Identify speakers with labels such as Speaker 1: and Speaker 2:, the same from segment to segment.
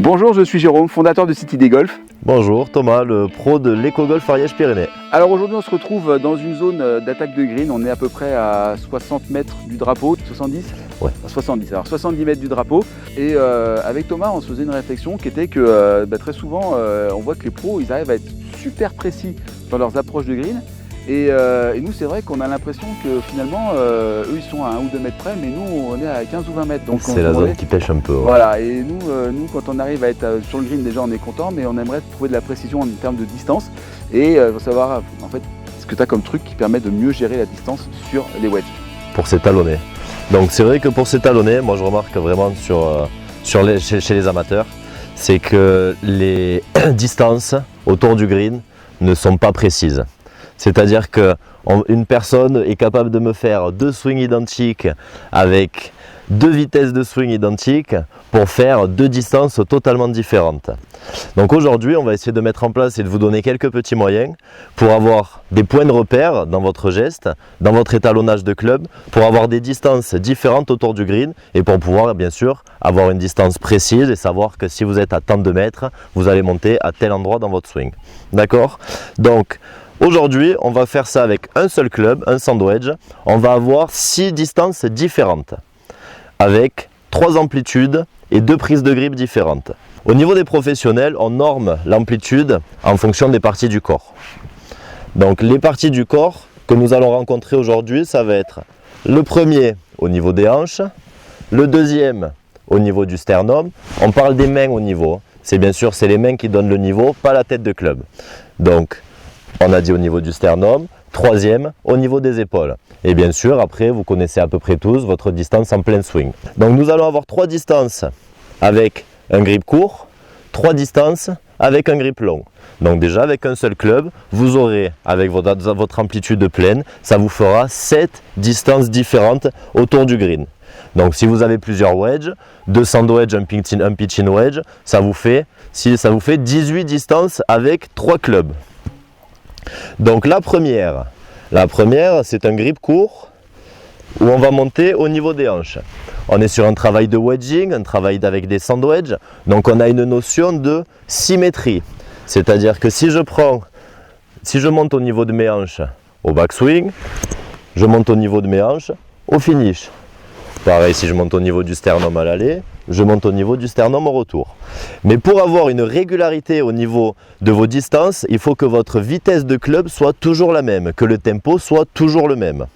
Speaker 1: Bonjour, je suis Jérôme, fondateur de City des Golf.
Speaker 2: Bonjour, Thomas, le pro de l'Eco-Golf Ariège-Pyrénées.
Speaker 1: Alors aujourd'hui on se retrouve dans une zone d'attaque de green, on est à peu près à 60 mètres du drapeau, 70 ?
Speaker 2: Ouais.
Speaker 1: 70, alors 70 mètres du drapeau. Et avec Thomas on se faisait une réflexion qui était que très souvent on voit que les pros ils arrivent à être super précis dans leurs approches de green. Et nous c'est vrai qu'on a l'impression que finalement eux ils sont à 1 ou 2 mètres près, mais nous on est à 15 ou 20 mètres.
Speaker 2: C'est la zone qui pêche un peu. Ouais.
Speaker 1: Voilà, et nous quand on arrive à être sur le green déjà on est content, mais on aimerait trouver de la précision en termes de distance. Et il faut savoir en fait ce que tu as comme truc qui permet de mieux gérer la distance sur les wedges.
Speaker 2: Pour s'étalonner. Donc c'est vrai que pour s'étalonner, moi je remarque vraiment chez les amateurs, c'est que les distances autour du green ne sont pas précises. C'est-à-dire qu'une personne est capable de me faire 2 swings identiques avec 2 vitesses de swing identiques pour faire 2 distances totalement différentes. Donc aujourd'hui, on va essayer de mettre en place et de vous donner quelques petits moyens pour avoir des points de repère dans votre geste, dans votre étalonnage de club, pour avoir des distances différentes autour du green et pour pouvoir bien sûr avoir une distance précise et savoir que si vous êtes à tant de mètres, vous allez monter à tel endroit dans votre swing. D'accord ? Donc, aujourd'hui, on va faire ça avec un seul club, un sandwich. On va avoir 6 distances différentes avec 3 amplitudes et 2 prises de grip différentes. Au niveau des professionnels, on norme l'amplitude en fonction des parties du corps. Donc les parties du corps que nous allons rencontrer aujourd'hui, ça va être le premier au niveau des hanches, le deuxième au niveau du sternum. On parle des mains au niveau. C'est bien sûr, c'est les mains qui donnent le niveau, pas la tête de club. Donc on a dit au niveau du sternum, troisième au niveau des épaules. Et bien sûr, après, vous connaissez à peu près tous votre distance en plein swing. Donc nous allons avoir 3 distances avec un grip court, 3 distances avec un grip long. Donc déjà, avec un seul club, vous aurez, avec votre amplitude pleine, ça vous fera 7 distances différentes autour du green. Donc si vous avez plusieurs wedges, 2 sandwich, un pitch-in wedge, ça vous fait 18 distances avec 3 clubs. Donc la première c'est un grip court où on va monter au niveau des hanches. On est sur un travail de wedging, un travail avec des sandwiches, donc on a une notion de symétrie. C'est-à-dire que si je monte au niveau de mes hanches au backswing, je monte au niveau de mes hanches au finish. Pareil, si je monte au niveau du sternum à l'aller, je monte au niveau du sternum au retour. Mais pour avoir une régularité au niveau de vos distances, il faut que votre vitesse de club soit toujours la même, que le tempo soit toujours le même.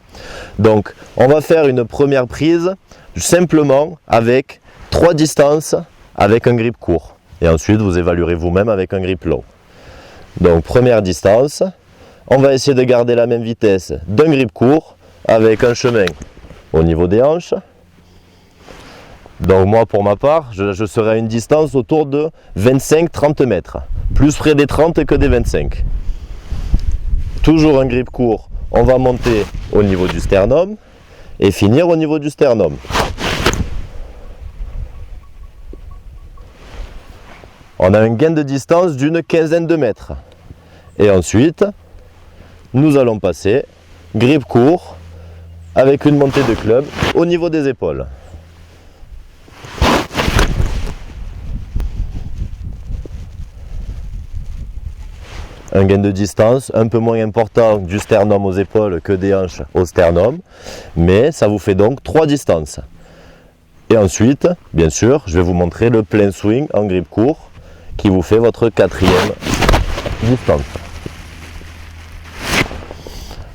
Speaker 2: Donc, on va faire une première prise simplement avec 3 distances avec un grip court. Et ensuite, vous évaluerez vous-même avec un grip long. Donc, première distance, on va essayer de garder la même vitesse d'un grip court avec un chemin au niveau des hanches. Donc moi pour ma part, je serai à une distance autour de 25-30 mètres, plus près des 30 que des 25. Toujours un grip court, on va monter au niveau du sternum et finir au niveau du sternum. On a un gain de distance d'une quinzaine de mètres. Et ensuite, nous allons passer grip court avec une montée de club au niveau des épaules. Un gain de distance un peu moins important du sternum aux épaules que des hanches au sternum, mais ça vous fait donc 3 distances. Et ensuite, bien sûr, je vais vous montrer le plein swing en grip court qui vous fait votre 4e distance.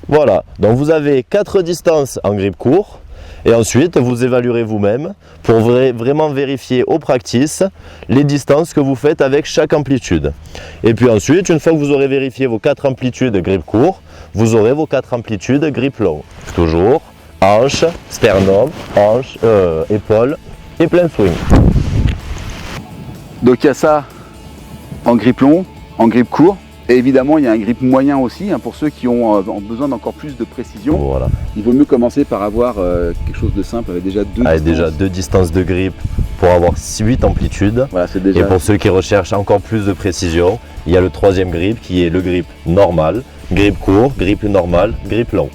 Speaker 2: Voilà, donc vous avez 4 distances en grip court et ensuite vous évaluerez vous-même pour vraiment vérifier au practice les distances que vous faites avec chaque amplitude. Et puis ensuite, une fois que vous aurez vérifié vos 4 amplitudes grip court, vous aurez vos 4 amplitudes grip long. Toujours hanche, sternum, hanche, épaule et plein swing.
Speaker 1: Donc il y a ça en grip long, en grip court. Et évidemment, il y a un grip moyen aussi, pour ceux qui ont besoin d'encore plus de précision.
Speaker 2: Voilà.
Speaker 1: Il vaut mieux commencer par avoir quelque chose de simple avec déjà 2 distances.
Speaker 2: Déjà 2 distances de grip pour avoir 8 amplitudes.
Speaker 1: Voilà, c'est déjà...
Speaker 2: Et pour ceux qui recherchent encore plus de précision, il y a le 3e grip qui est le grip normal, grip court, grip normal, grip long.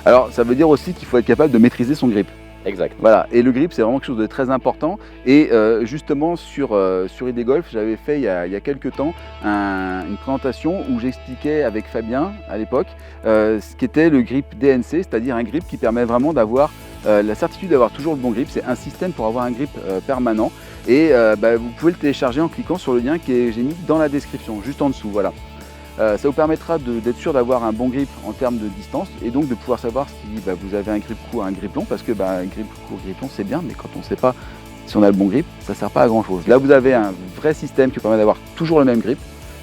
Speaker 1: Alors ça veut dire aussi qu'il faut être capable de maîtriser son grip.
Speaker 2: Exact.
Speaker 1: Voilà, et le grip c'est vraiment quelque chose de très important. Et justement sur ID Golf, j'avais fait il y a quelques temps une présentation où j'expliquais avec Fabien à l'époque ce qu'était le grip DNC, c'est-à-dire un grip qui permet vraiment d'avoir la certitude d'avoir toujours le bon grip. C'est un système pour avoir un grip permanent. Et vous pouvez le télécharger en cliquant sur le lien que j'ai mis dans la description, juste en dessous. Voilà. Ça vous permettra d'être sûr d'avoir un bon grip en termes de distance et donc de pouvoir savoir si vous avez un grip court, un grip long, parce que un grip court, grip long c'est bien, mais quand on ne sait pas si on a le bon grip, ça ne sert pas à grand chose. Là vous avez un vrai système qui vous permet d'avoir toujours le même grip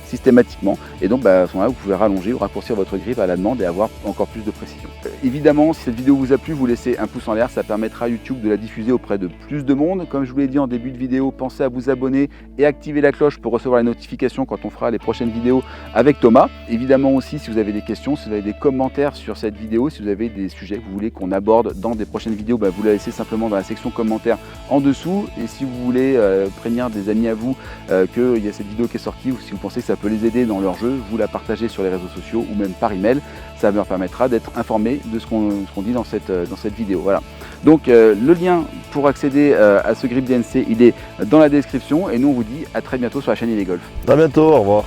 Speaker 1: systématiquement, et donc à ce moment-là vous pouvez rallonger ou raccourcir votre grip à la demande et avoir encore plus de précision. Évidemment, si cette vidéo vous a plu, vous laissez un pouce en l'air, ça permettra à YouTube de la diffuser auprès de plus de monde. Comme je vous l'ai dit en début de vidéo, pensez à vous abonner et activer la cloche pour recevoir les notifications quand on fera les prochaines vidéos avec Thomas. Évidemment aussi, si vous avez des questions, si vous avez des commentaires sur cette vidéo, si vous avez des sujets que vous voulez qu'on aborde dans des prochaines vidéos, vous la laissez simplement dans la section commentaires en dessous. Et si vous voulez prévenir des amis à vous qu'il y a cette vidéo qui est sortie, ou si vous pensez que ça peut les aider dans leur jeu, vous la partagez sur les réseaux sociaux ou même par email. Ça leur permettra d'être informés de ce qu'on dit dans cette vidéo. Voilà. Donc le lien pour accéder à ce grip DNC, il est dans la description, et nous on vous dit à très bientôt sur la chaîne ID Golf.
Speaker 2: À bientôt, au revoir.